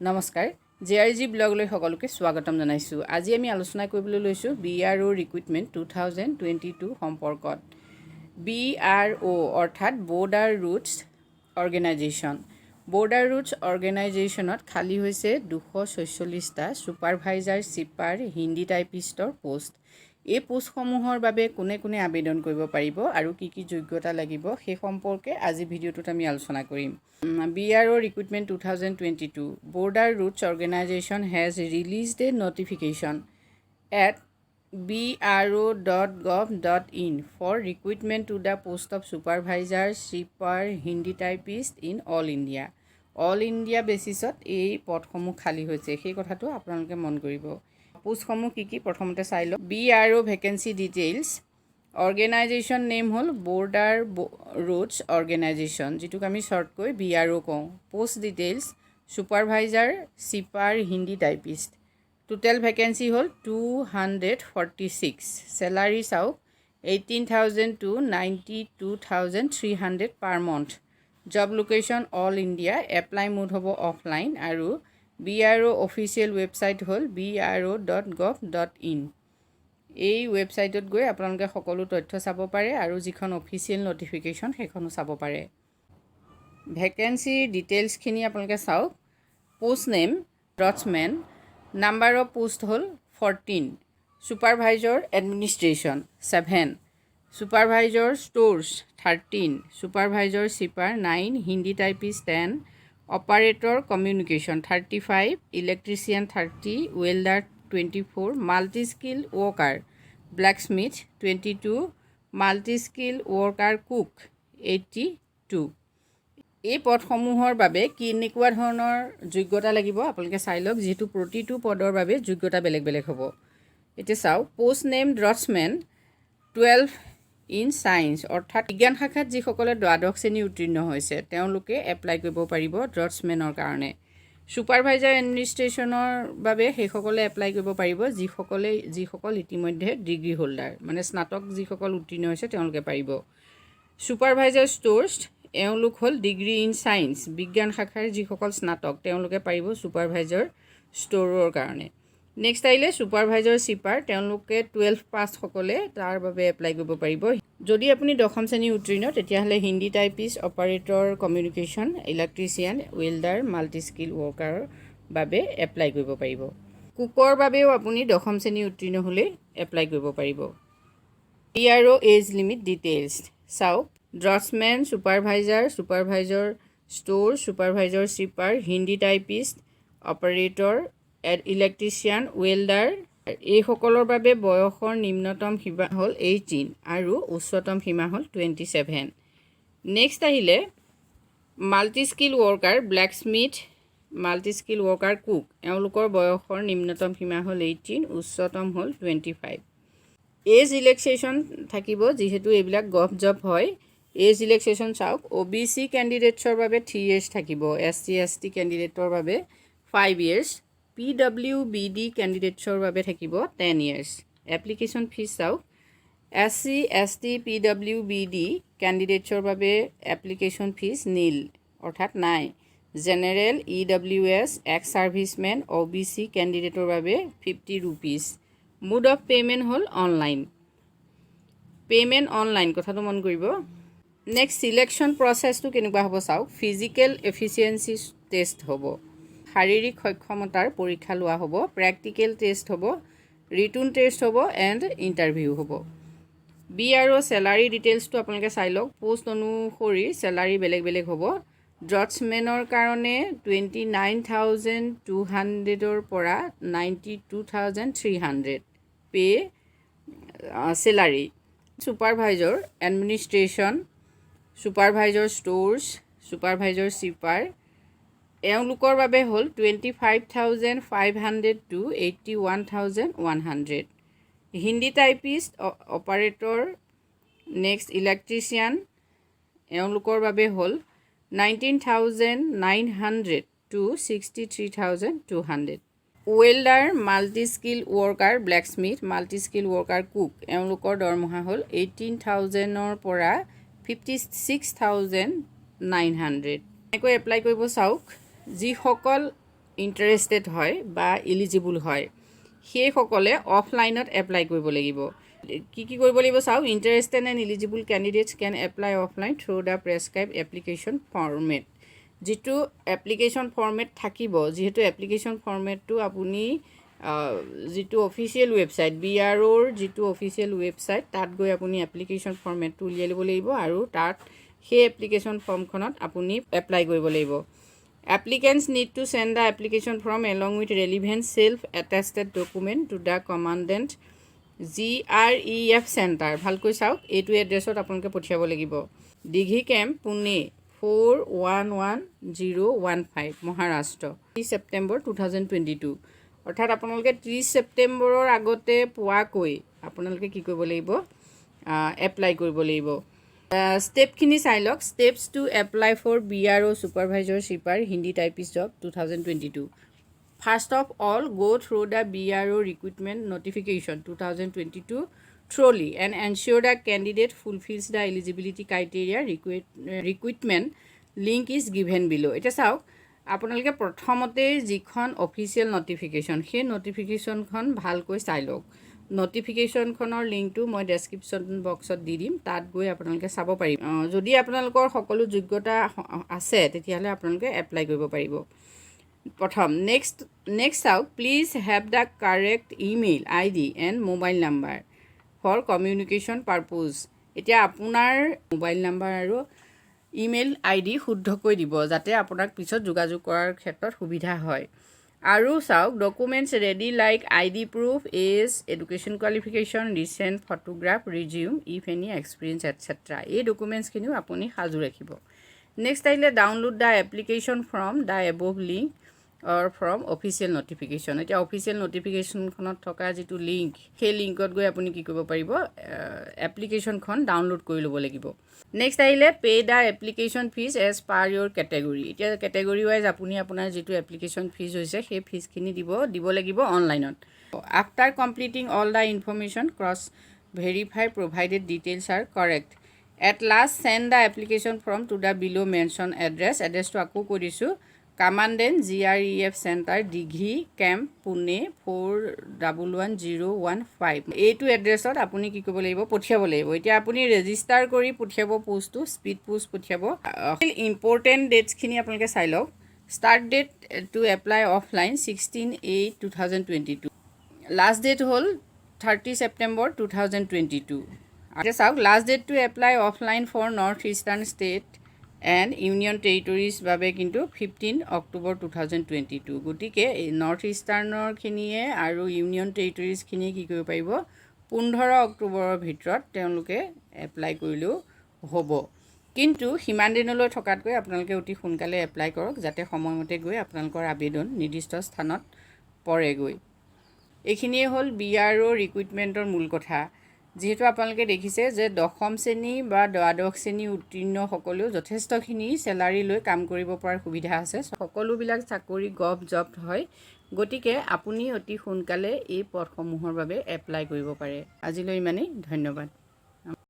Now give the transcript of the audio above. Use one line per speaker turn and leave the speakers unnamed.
নমস্কাৰ জেআৰজি ব্লগলৈ সকলোকে স্বাগতম জনাইছোঁ। আজি আমি আলোচনা কৰিবলৈ লৈছোঁ BRO ৰিক্ৰুটমেণ্ট 2022 সম্পৰ্কত। BRO অৰ্থাৎ border roads organisation. Border roads অৰ্গেনাইজেশ্যনত খালী হৈছে 246টা ছুপাৰভাইজাৰ চিপাৰ হিন্দী টাইপিষ্টৰ পোষ্ট। এই পোষ্টসমূহৰ বাবে কোনে কোনে আবেদন কৰিব পাৰিব আৰু কি কি যোগ্যতা লাগিব সেই সম্পৰ্কে আজি ভিডিঅ'টোত আমি আলোচনা কৰিম। BRO Recruitment 2022 Border Routes Organization has released a notification at bro.govt.in for recruitment to the post of supervisor, shipper, Hindi typist in all India. All India বেচিছত এই পদসমূহ খালী হৈছে সেই কথাটো আপোনালোকে মন কৰিব। পোষ্টসমূহ কি কি প্ৰথমতে চাই লওক। BRO vacancy details. Organisation name হ'ল বৰ্ডাৰ ৰুটছ অৰ্গেনাইজেশ্যন, যিটোক আমি শ্বৰ্টকৈ BRO কওঁ। Post details supervisor cipher Hindi typist. Total vacancy হ'ল 246। চেলাৰী চাওক 18,000 to 92,300 per month. Job location all India. Apply mode হ'ব অফলাইন আৰু BRO অফিচিয়েল ৱেবছাইট হ'ল bro.gov.in। এই ৱেবছাইটত গৈ আপোনালোকে সকলো তথ্য চাব পাৰে আৰু যিখন অফিচিয়েল নটিফিকেশ্যন সেইখনো চাব পাৰে। ভেকেঞ্চিৰ ডিটেইলছখিনি আপোনালোকে চাওক। Post name draughtsman. Number of post হ'ল 14। Supervisor administration 7। Supervisor stores 13। Supervisor cipher 9। Hindi typist 10। Operator communication 35। Electrician 30। Welder 24। Multi skill worker blacksmith 22। Multi skill worker cook 82। এই পদসমূহৰ বাবে কেনেকুৱা ধৰণৰ যোগ্যতা লাগিব আপোনালোকে চাই লওক, যিহেতু প্ৰতিটো পদৰ বাবে যোগ্যতা বেলেগ বেলেগ হ'ব। এতিয়া চাওক। পোষ্ট নেম ড্ৰটছমেন 12 ইন ছায়েন্স, অৰ্থাৎ বিজ্ঞান শাখাত যিসকলে দ্বাদশ শ্ৰেণী উত্তীৰ্ণ হৈছে তেওঁলোকে এপ্লাই কৰিব পাৰিব ড্ৰটছমেনৰ কাৰণে। ছুপাৰভাইজাৰ এডমিনিষ্ট্ৰেশ্যনৰ বাবে সেইসকলে এপ্লাই কৰিব পাৰিব যিসকল ইতিমধ্যে ডিগ্ৰী হোল্ডাৰ, মানে স্নাতক যিসকল উত্তীৰ্ণ হৈছে তেওঁলোকে পাৰিব। ছুপাৰভাইজাৰ ষ্ট'ৰ্ছ এওঁলোক হ'ল ডিগ্ৰী ইন ছায়েন্স, বিজ্ঞান শাখাৰ যিসকল স্নাতক তেওঁলোকে পাৰিব ছুপাৰভাইজাৰ ষ্ট'ৰৰ কাৰণে। নেক্সট আহিলে ছুপাৰভাইজাৰ চিপাৰ, তেওঁলোকে 12 পাছসকলে তাৰ বাবে এপ্লাই কৰিব পাৰিব। যদি আপুনি দশম শ্ৰেণী উত্তীৰ্ণ তেতিয়াহ'লে Hindi typist, operator communication, electrician, welder, multi skill ৱৰ্কাৰৰ বাবে এপ্লাই কৰিব পাৰিব। কুকৰ বাবেও আপুনি দশম শ্ৰেণী উত্তীৰ্ণ হ'লেই এপ্লাই কৰিব পাৰিব। BRO এজ লিমিট ডিটেইলছ চাওক। Draughtsman, supervisor, supervisor store, supervisor cipher, Hindi typist, operator, electrician, welder এইসকলৰ বাবে বয়সৰ নিম্নতম সীমা হ'ল 18 আৰু উচ্চতম সীমা হ'ল 27। নেক্সট আহিলে multi skill worker blacksmith, multi skill worker cook, এওঁলোকৰ বয়সৰ নিম্নতম সীমা হ'ল 18, উচ্চতম হ'ল 25। এজ ৰিলেক্সেশ্যন থাকিব, যিহেতু এইবিলাক গভ জব হয়। এজ ৰিলেক্সেশ্যন চাওক। OBC কেণ্ডিডেটছৰ বাবে 3 years থাকিব। SC ST কেণ্ডিডেটৰ বাবে 5 years। PWBD কেণ্ডিডেটছৰ বাবে থাকিব 10 years। এপ্লিকেশ্যন ফিজ চাওক। SC ST PWBD কেণ্ডিডেটছৰ বাবে এপ্লিকেশ্যন ফিজ নীল, অৰ্থাৎ নাই। General, EWS, x servicemen, OBC কেণ্ডিডেটৰ বাবে 50 rupees। মোড অফ পে'মেণ্ট হ'ল অনলাইন। পে'মেণ্ট অনলাইন কথাটো মন কৰিব। নেক্সট ছিলেকশ্যন প্ৰচেছটো কেনেকুৱা হ'ব চাওক। ফিজিকেল এফিচিয়েঞ্চি টেষ্ট হ'ব, শাৰীৰিক সক্ষমতাৰ পৰীক্ষা লোৱা হ'ব, প্ৰেক্টিকেল টেষ্ট হ'ব, ৰিটন টেষ্ট হ'ব এণ্ড ইণ্টাৰভিউ হ'ব। BRO চেলাৰী ডিটেইলছটো আপোনালোকে চাই লওক। পোষ্ট অনুসৰি চেলাৰী বেলেগ বেলেগ হ'ব। ড্ৰটছমেনৰ কাৰণে 29,200ৰ পৰা 92,300 pay' salary. Supervisor administration, supervisor stores, supervisor cipher এওঁলোকৰ বাবে হ'ল 25,500 to 81,100। Hindi typist, operator, next electrician এওঁলোকৰ বাবে হ'ল 19,900 to 63,200। Welder, multi skill worker blacksmith, multi skill worker cook এওঁলোকৰ দৰমহা হ'ল 18,000ৰ পৰা 56,900। এনেকৈ এপ্লাই কৰিব চাওক। যিসকল ইণ্টাৰেষ্টেড হয় বা এলিজিবল হয় সেইসকলে অফলাইনত এপ্লাই কৰিব লাগিব কি কৰিব লাগিব চাওক interested and eligible candidates can apply offline through the prescribed application format যিটো এপ্লিকেশ্যন ফৰ্মেট থাকিব যিহেতু এপ্লিকেশ্যন ফৰ্মেটটো আপুনি যিটো অফিচিয়েল ৱেবছাইট BROৰ যিটো অফিচিয়েল ৱেবছাইট তাত গৈ আপুনি এপ্লিকেশ্যন ফৰ্মেটটো উলিয়াই ল'ব লাগিব আৰু তাত সেই এপ্লিকেশ্যন ফৰ্মখনত আপুনি এপ্লাই কৰিব লাগিব Applicants need to send the application form along with relevant self-attested document to the commandant GREF Center. ভালকৈ চাওক এইটো এড্ৰেছত আপোনালোকে পঠিয়াব লাগিব দিঘি কেম্প পুনে 411015 মহাৰাষ্ট্ৰ 30 ছেপ্টেম্বৰ 2022 অৰ্থাৎ আপোনালোকে 30 ছেপ্টেম্বৰৰ আগতে পোৱাকৈ আপোনালোকে কি কৰিব লাগিব এপ্লাই কৰিব লাগিব ষ্টেপখিনি চাই লওক steps to apply for BRO supervisor cipher Hindi typist job 2022 first of all go through the BRO recruitment notification 2022 thoroughly and ensure the candidate fulfills the eligibility criteria recruitment link is given below এটা চাওক আপোনালোকে প্ৰথমতে যিখন official notification সেই নটিফিকেশ্যনখন ভালকৈ চাই লওক নটিফিকেশ্যনখনৰ লিংকটো মই ডেছক্ৰিপশ্যন বক্সত দি দিম তাত গৈ আপোনালোকে চাব পাৰিব যদি আপোনালোকৰ সকলো যোগ্যতা আছে তেতিয়াহ'লে আপোনালোকে এপ্লাই কৰিব পাৰিব প্ৰথম নেক্সট চাওক please have the correct email ID and mobile number for communication purpose এতিয়া আপোনাৰ মোবাইল নাম্বাৰ আৰু ইমেইল ID শুদ্ধকৈ দিব যাতে আপোনাক পিছত যোগাযোগ কৰাৰ ক্ষেত্ৰত সুবিধা হয় আৰু চাওক documents ready like ID proof as education qualification recent photograph resume if any experience etcetera এই ডকুমেণ্টছখিনিও আপুনি সাজু ৰাখিব নেক্সট আহিলে download the application from the above link or from official notification এতিয়া অফিচিয়েল নটিফিকেশ্যনখনত থকা যিটো লিংক সেই লিংকত গৈ আপুনি কি কৰিব পাৰিব এপ্লিকেশ্যনখন ডাউনলোড কৰি ল'ব লাগিব নেক্সট আহিলে pay the application fees as per your category এতিয়া কেটেগৰী ৱাইজ আপুনি আপোনাৰ যিটো এপ্লিকেশ্যন ফিজ হৈছে সেই ফিজখিনি দিব লাগিব অনলাইনত after completing all the information cross verify provided details are correct at last send the application form to the below' mention এড্ৰেছটো আকৌ কৈ দিছোঁ commandant GREF centre Dighi camp Pune 411015 এইটো এড্ৰেছত আপুনি কি কৰিব লাগিব পঠিয়াব লাগিব এতিয়া আপুনি ৰেজিষ্টাৰ কৰি পঠিয়াব পোষ্টটো স্পীড পোষ্ট পঠিয়াব ইম্পৰ্টেণ্ট ডেটছখিনি আপোনালোকে চাই লওক start date to apply offline 16/8/2022 last date হ'ল 30 ছেপ্টেম্বৰ 2022 এতিয়া চাওক last date to apply offline for north eastern state and union territories বাবে কিন্তু 15 অক্টোবৰ 2022 গতিকে নৰ্থ ইষ্টাৰ্ণৰখিনিয়ে আৰু ইউনিয়ন টেৰিটৰিজখিনিয়ে কি কৰিব পাৰিব 15 অক্টোবৰৰ ভিতৰত তেওঁলোকে এপ্লাই কৰিলেও হ'ব কিন্তু সিমান দিনলৈ থকাতকৈ আপোনালোকে অতি সোনকালে এপ্লাই কৰক যাতে সময়মতে গৈ আপোনালোকৰ আবেদন নিৰ্দিষ্ট স্থানত পৰেগৈ এইখিনিয়ে হ'ল BRO ৰিক্ৰুইটমেণ্টৰ মূল কথা যিহেতু আপোনালোকে দেখিছে যে দশম শ্ৰেণী বা দ্বাদশ শ্ৰেণী উত্তীৰ্ণসকলেও যথেষ্টখিনি চেলাৰী লৈ কাম কৰিব পৰাৰ সুবিধা আছে সকলোবিলাক চাকৰি govt হয় গতিকে আপুনি অতি সোনকালে এই পদসমূহৰ বাবে এপ্লাই কৰিব পাৰে আজিলৈ ইমানেই ধন্যবাদ